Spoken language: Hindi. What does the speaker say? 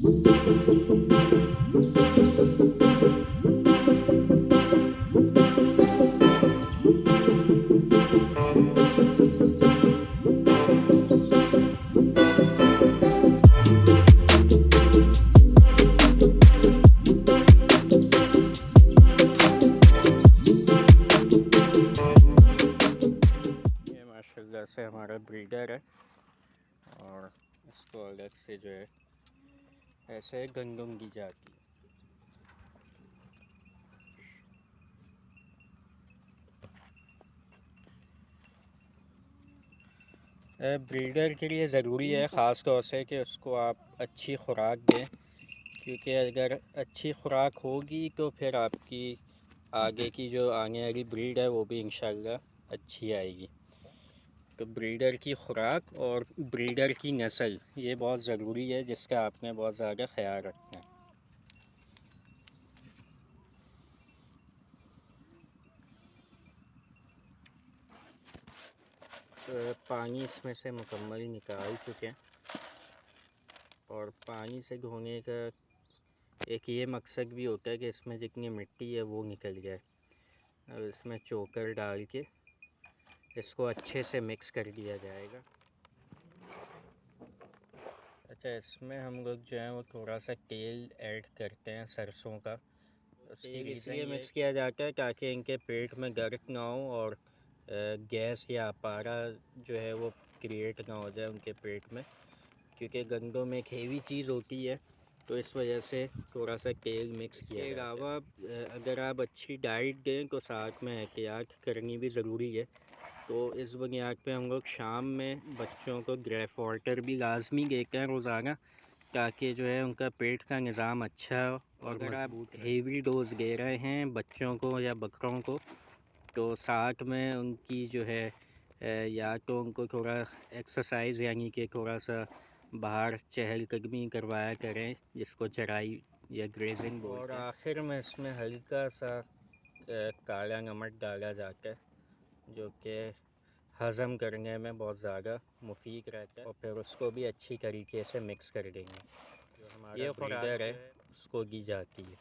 ये माशाल्लाह से हमारा ब्रीडर है और इसको अलग से जो है ऐसे गंदम की जाती है। ब्रीडर के लिए ज़रूरी है ख़ास तौर से कि उसको आप अच्छी खुराक दें, क्योंकि अगर अच्छी खुराक होगी तो फिर आपकी आगे की जो आने वाली ब्रीड है वो भी इंशाल्लाह अच्छी आएगी। तो ब्रीडर की खुराक और ब्रीडर की नस्ल ये बहुत ज़रूरी है, जिसका आपने बहुत ज़्यादा ख्याल रखना है। तो पानी इसमें से मुकम्मल निकाल चुके हैं और पानी से धोने का एक ये मकसद भी होता है कि इसमें जितनी मिट्टी है वो निकल जाए। अब इसमें चोकर डाल के इसको अच्छे से मिक्स कर दिया जाएगा। अच्छा, इसमें हम लोग जो है वो थोड़ा सा तेल ऐड करते हैं सरसों का। तेल इसलिए मिक्स किया जाता है ताकि इनके पेट में गर्क ना हो और गैस या अपारा जो है वो क्रिएट ना हो जाए उनके पेट में, क्योंकि गंदों में एक हेवी चीज़ होती है, तो इस वजह से थोड़ा सा तेल मिक्स किया जाता है। इसके अलावा अगर आप अच्छी डाइट दें तो साथ में एहतियात करनी भी ज़रूरी है। तो इस बुनियाद पे हम लोग शाम में बच्चों को ग्रेप वाटर भी लाजमी देते हैं रोज़ाना, ताकि जो है उनका पेट का निज़ाम अच्छा हो। और अगर आप हेवी डोज दे रहे हैं बच्चों को या बकरों को, तो साथ में उनकी जो है या तो उनको थोड़ा एक्सरसाइज यानी कि थोड़ा सा बाहर चहलकदमी करवाया करें, जिसको चराई या ग्रेजिंग बोलते हैं। और आखिर में इसमें हल्का सा काला नमक डाला जाता है, जो कि हज़म करने में बहुत ज़्यादा मुफीद रहता है। और फिर उसको भी अच्छी तरीके से मिक्स कर देंगे। जो हमारा ब्रीडर है उसको दी जाती है।